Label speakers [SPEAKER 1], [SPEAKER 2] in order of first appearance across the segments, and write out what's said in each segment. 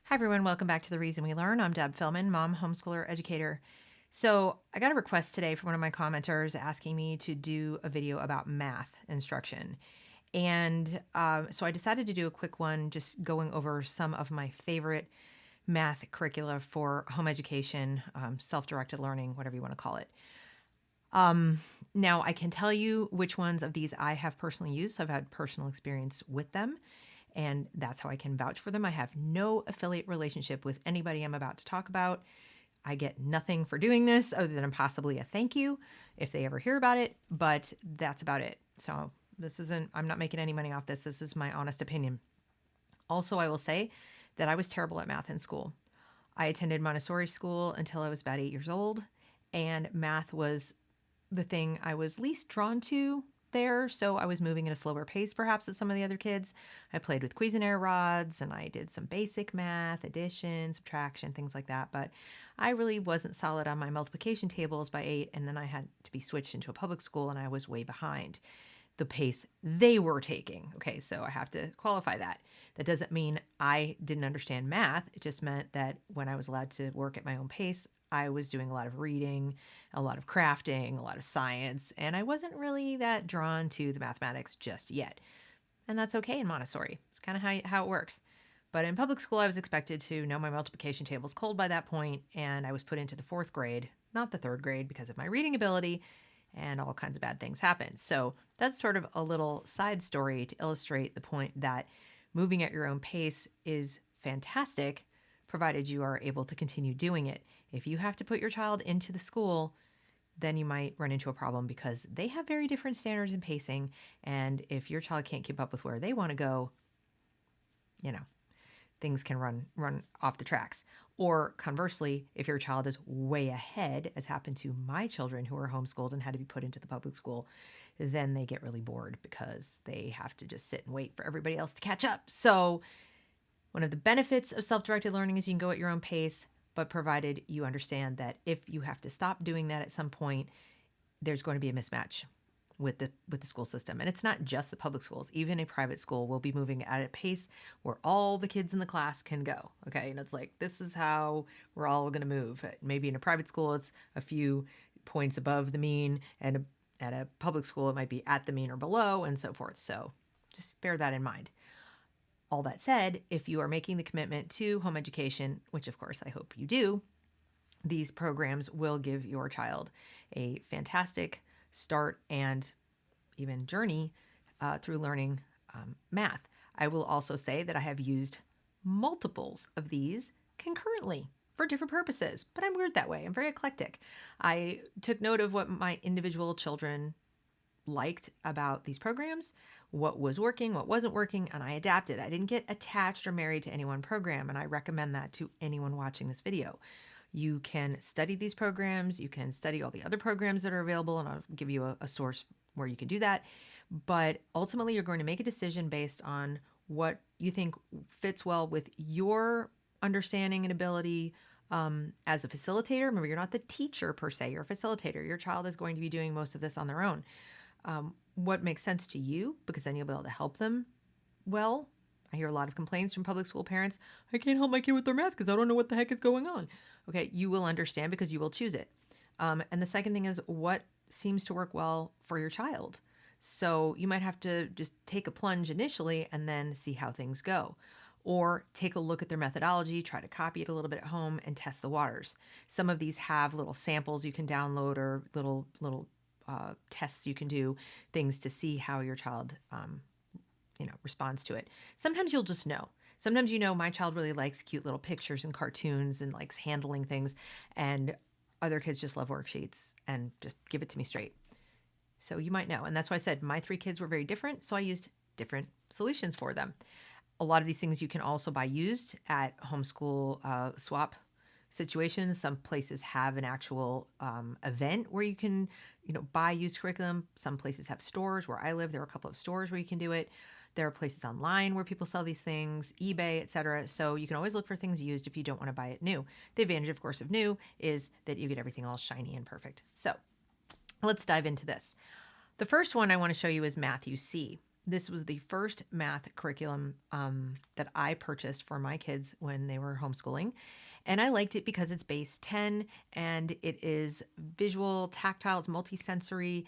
[SPEAKER 1] Hi, everyone. Welcome back to The Reason We Learn. I'm Deb Philman, mom, homeschooler, educator. So, I got a request today from one of my commenters asking me to do a video about math instruction. And so I decided to do a quick one, just going over some of my favorite math curricula for home education, self directed learning, whatever you want to call it. Now, I can tell you which ones of these I have personally used. So I've had personal experience with them, and that's how I can vouch for them. I have no affiliate relationship with anybody I'm about to talk about. I get nothing for doing this other than possibly a thank you if they ever hear about it, but that's about it. So I'm not making any money off this. This is my honest opinion. Also, I will say that I was terrible at math in school. I attended Montessori school until I was about 8 years old, and math was the thing I was least drawn to there. So I was moving at a slower pace, perhaps, than some of the other kids. I played with Cuisinart rods and I did some basic math, addition, subtraction, things like that. But I really wasn't solid on my multiplication tables by 8. And then I had to be switched into a public school and I was way behind the pace they were taking. Okay, so I have to qualify that. That doesn't mean I didn't understand math. It just meant that when I was allowed to work at my own pace, I was doing a lot of reading, a lot of crafting, a lot of science, and I wasn't really that drawn to the mathematics just yet. And that's okay in Montessori. It's kind of how it works. But in public school, I was expected to know my multiplication tables cold by that point, and I was put into the fourth grade, not the third grade, because of my reading ability, and all kinds of bad things happened. So that's sort of a little side story to illustrate the point that moving at your own pace is fantastic, provided you are able to continue doing it. If you have to put your child into the school, then you might run into a problem because they have very different standards and pacing. And if your child can't keep up with where they want to go, you know, things can run off the tracks. Or conversely, if your child is way ahead, as happened to my children who were homeschooled and had to be put into the public school, then they get really bored because they have to just sit and wait for everybody else to catch up. So one of the benefits of self-directed learning is you can go at your own pace, but provided you understand that if you have to stop doing that at some point, there's going to be a mismatch with the school system. And it's not just the public schools. Even a private school will be moving at a pace where all the kids in the class can go. Okay, and it's like, this is how we're all going to move. Maybe in a private school, it's a few points above the mean, and at a public school, it might be at the mean or below, and so forth. So just bear that in mind. All that said, if you are making the commitment to home education, which of course I hope you do, these programs will give your child a fantastic start and even journey through learning math. I will also say that I have used multiples of these concurrently for different purposes, but I'm weird that way. I'm very eclectic. I took note of what my individual children liked about these programs, what was working, what wasn't working, and I adapted. I didn't get attached or married to any one program, and I recommend that to anyone watching this video. You can study these programs, you can study all the other programs that are available, and I'll give you a source where you can do that. But ultimately, you're going to make a decision based on what you think fits well with your understanding and ability as a facilitator. Remember, you're not the teacher per se, you're a facilitator. Your child is going to be doing most of this on their own. What makes sense to you, because then you'll be able to help them well. I hear a lot of complaints from public school parents. I can't help my kid with their math because I don't know what the heck is going on. Okay, you will understand because you will choose it. And the second thing is what seems to work well for your child. So you might have to just take a plunge initially and then see how things go. Or take a look at their methodology, try to copy it a little bit at home and test the waters. Some of these have little samples you can download or little tests you can do, things to see how your child responds to it. Sometimes you'll just know. Sometimes my child really likes cute little pictures and cartoons and likes handling things, and other kids just love worksheets and just give it to me straight. So you might know. And that's why I said my 3 kids were very different, so I used different solutions for them. A lot of these things you can also buy used at homeschool swap situations. Some places have an actual event where you can buy used curriculum. Some places have stores. Where I live, there are a couple of stores where you can do it. There are places online where people sell these things, eBay, etc. So you can always look for things used if you don't want to buy it new. The advantage, of course, of new is that you get everything all shiny and perfect. So let's dive into this. The first one I want to show you is Math UC. This was the first math curriculum that I purchased for my kids when they were homeschooling. And I liked it because it's base 10 and it is visual, tactile, it's multisensory.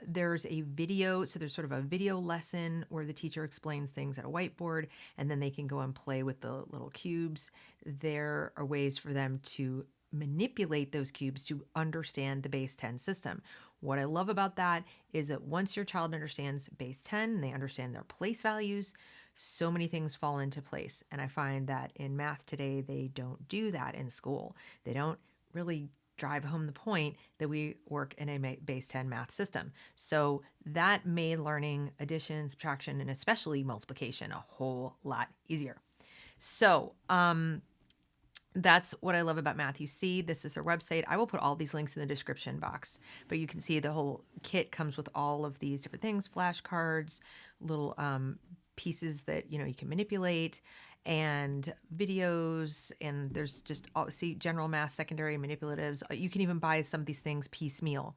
[SPEAKER 1] There's a video, so there's sort of a video lesson where the teacher explains things at a whiteboard and then they can go and play with the little cubes. There are ways for them to manipulate those cubes to understand the base 10 system. What I love about that is that once your child understands base 10 and they understand their place values, so many things fall into place. And I find that in math today, they don't do that in school. They don't really drive home the point that we work in a base 10 math system. So that made learning addition, subtraction, and especially multiplication a whole lot easier. So, that's what I love about Math You See. This is their website. I will put all these links in the description box, but you can see the whole kit comes with all of these different things, flashcards, little pieces that, you can manipulate, and videos, and there's just see general math, secondary, manipulatives. You can even buy some of these things piecemeal.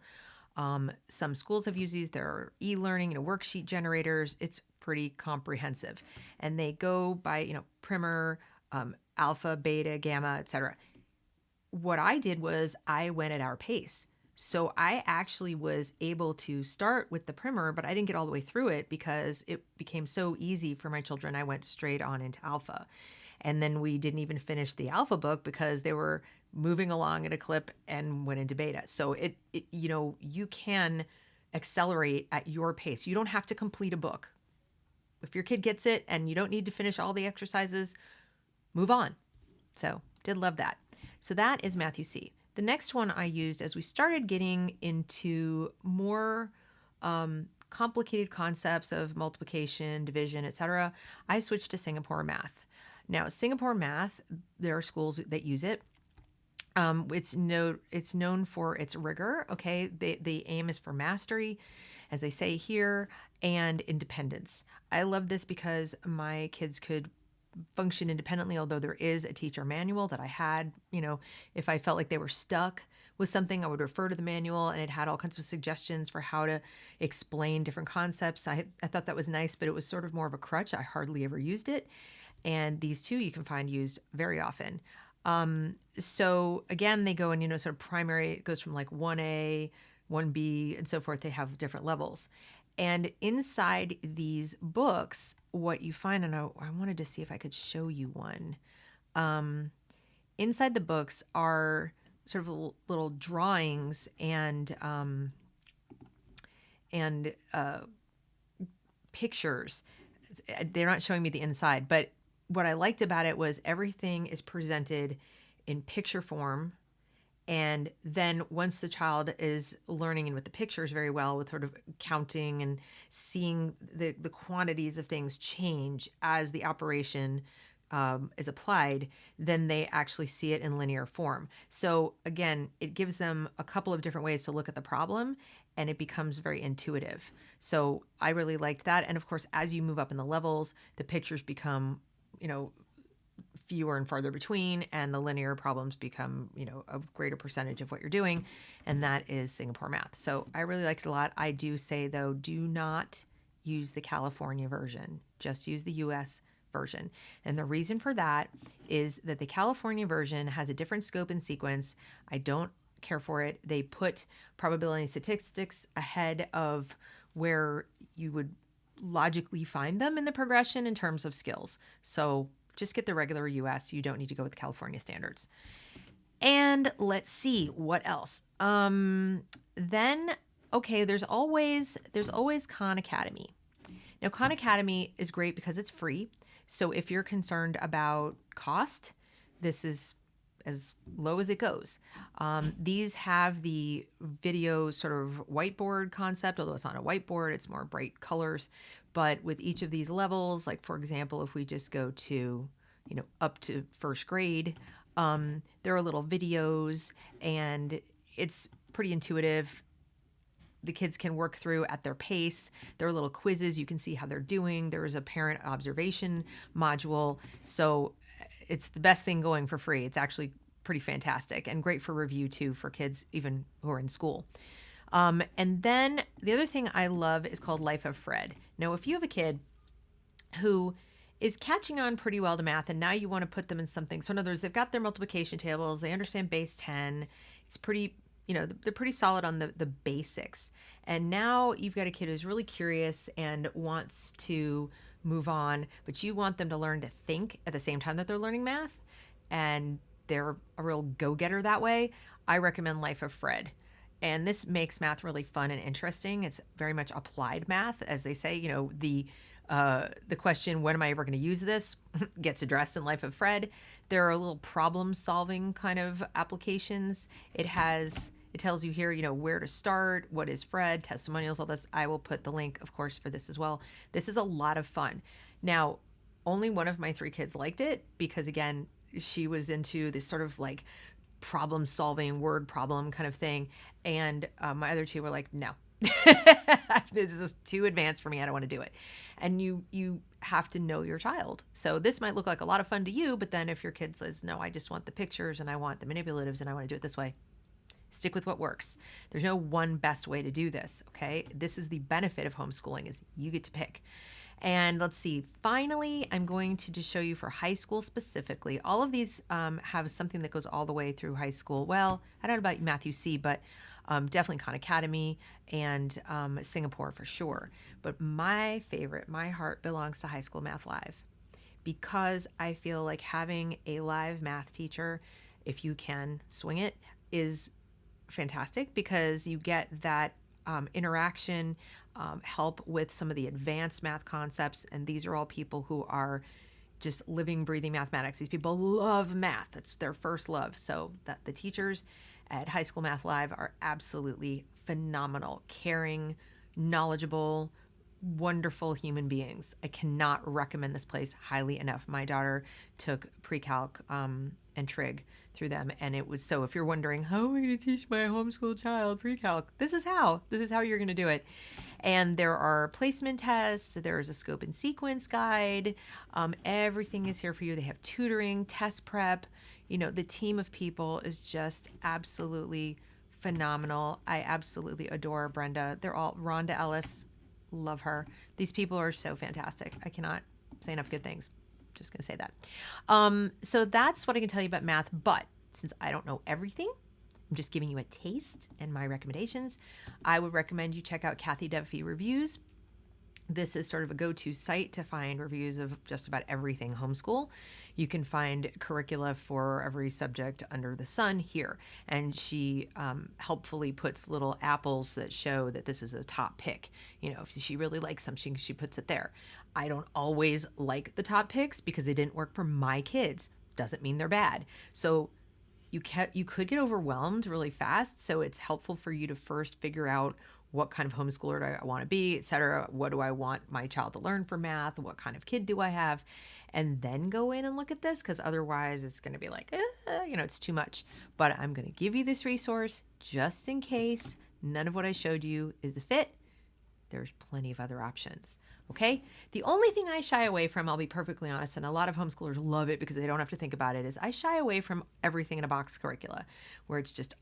[SPEAKER 1] Some schools have used these. There are e-learning, worksheet generators. It's pretty comprehensive, and they go by primer, alpha, beta, gamma, etc. What I did was I went at our pace. So I actually was able to start with the primer, but I didn't get all the way through it because it became so easy for my children. I went straight on into alpha. And then we didn't even finish the alpha book because they were moving along at a clip and went into beta. So you can accelerate at your pace. You don't have to complete a book. If your kid gets it and you don't need to finish all the exercises, move on. So did love that. So that is Math You See. The next one I used as we started getting into more complicated concepts of multiplication, division, etc., I switched to Singapore Math. Now, Singapore Math, there are schools that use it. It's known for its rigor. Okay, the aim is for mastery, as they say here, and independence. I love this because my kids could function independently, although there is a teacher manual that I had. If I felt like they were stuck with something, I would refer to the manual, and it had all kinds of suggestions for how to explain different concepts. I thought that was nice, but it was sort of more of a crutch. I hardly ever used it. And these two you can find used very often. So again, they go in, sort of primary, it goes from like 1A, 1B, and so forth. They have different levels. And inside these books, what you find, and I wanted to see if I could show you one. Inside the books are sort of little drawings and pictures. They're not showing me the inside, but what I liked about it was everything is presented in picture form. And then once the child is learning and with the pictures very well, with sort of counting and seeing the quantities of things change as the operation is applied, then they actually see it in linear form. So again, it gives them a couple of different ways to look at the problem, and it becomes very intuitive. So I really liked that. And of course, as you move up in the levels, the pictures become, fewer and farther between, and the linear problems become, a greater percentage of what you're doing. And that is Singapore Math. So I really liked it a lot. I do say, though, do not use the California version. Just use the US version. And the reason for that is that the California version has a different scope and sequence. I don't care for it. They put probability and statistics ahead of where you would logically find them in the progression in terms of skills. So just get the regular US. You don't need to go with California standards. And let's see what else. Then, okay, there's always Khan Academy. Now, Khan Academy is great because it's free. So if you're concerned about cost, this is as low as it goes. These have the video sort of whiteboard concept, although it's not a whiteboard, it's more bright colors. But with each of these levels, like for example, if we just go to, up to first grade, there are little videos and it's pretty intuitive. The kids can work through at their pace. There are little quizzes. You can see how they're doing. There is a parent observation module. So it's the best thing going for free. It's actually pretty fantastic and great for review too for kids even who are in school. And then the other thing I love is called Life of Fred. Now, if you have a kid who is catching on pretty well to math, and now you want to put them in something. So in other words, they've got their multiplication tables, they understand base 10. It's pretty, they're pretty solid on the basics. And now you've got a kid who's really curious and wants to move on, but you want them to learn to think at the same time that they're learning math, and they're a real go-getter that way. I recommend Life of Fred. And this makes math really fun and interesting. It's very much applied math, as they say. The question, when am I ever going to use this, gets addressed in Life of Fred. There are little problem solving kind of applications. It tells you here, where to start, what is Fred, testimonials, all this. I will put the link, of course, for this as well. This is a lot of fun. Now, only one of my 3 kids liked it because, again, she was into this sort of like problem solving word problem kind of thing. And my other 2 were like, no. This is too advanced for me. I don't want to do it. And you have to know your child. So this might look like a lot of fun to you, but then if your kid says, no, I just want the pictures and I want the manipulatives and I want to do it this way, stick with what works. There's no one best way to do this, okay? This is the benefit of homeschooling, is you get to pick. And let's see, finally, I'm going to just show you for high school specifically. All of these have something that goes all the way through high school. Well, I don't know about Matthew C., but definitely Khan Academy and Singapore for sure. But my favorite, my heart belongs to High School Math Live, because I feel like having a live math teacher, if you can swing it, is fantastic, because you get that interaction, help with some of the advanced math concepts. And these are all people who are just living, breathing mathematics. These people love math. That's their first love. So the teachers at High School Math Live are absolutely phenomenal, caring, knowledgeable, wonderful human beings. I cannot recommend this place highly enough. My daughter took pre-calc and trig through them, and it was so. If you're wondering, how am I going to teach my homeschool child pre-calc? This is how you're going to do it. And there are placement tests. There's a scope and sequence guide. Everything is here for you. They have tutoring, test prep. The team of people is just absolutely phenomenal. I absolutely adore Brenda. They're all Rhonda Ellis. Love her. These people are so fantastic. I cannot say enough good things. Just going to say that. So that's what I can tell you about math. But since I don't know everything, I'm just giving you a taste and my recommendations. I would recommend you check out Kathy Duffy Reviews. This is sort of a go-to site to find reviews of just about everything homeschool. You can find curricula for every subject under the sun here. And she helpfully puts little apples that show that this is a top pick. If she really likes something, she puts it there. I don't always like the top picks because they didn't work for my kids. Doesn't mean they're bad. So you could get overwhelmed really fast. So it's helpful for you to first figure out what kind of homeschooler do I want to be, et cetera. What do I want my child to learn for math? What kind of kid do I have? And then go in and look at this, because otherwise it's going to be like, it's too much. But I'm going to give you this resource just in case none of what I showed you is the fit. There's plenty of other options. Okay? The only thing I shy away from, I'll be perfectly honest, and a lot of homeschoolers love it because they don't have to think about it, is I shy away from everything in a box curricula, where it's just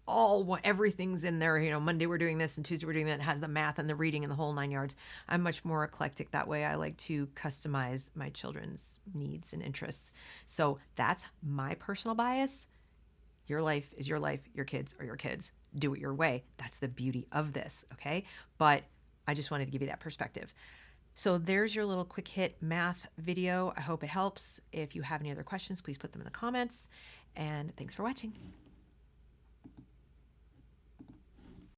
[SPEAKER 1] everything's in there. Monday we're doing this and Tuesday we're doing that. It has the math and the reading and the whole 9 yards. I'm much more eclectic that way. I like to customize my children's needs and interests. So that's my personal bias. Your life is your life. Your kids are your kids. Do it your way. That's the beauty of this. Okay? But I just wanted to give you that perspective. So there's your little quick hit math video. I hope it helps. If you have any other questions, please put them in the comments. And thanks for watching.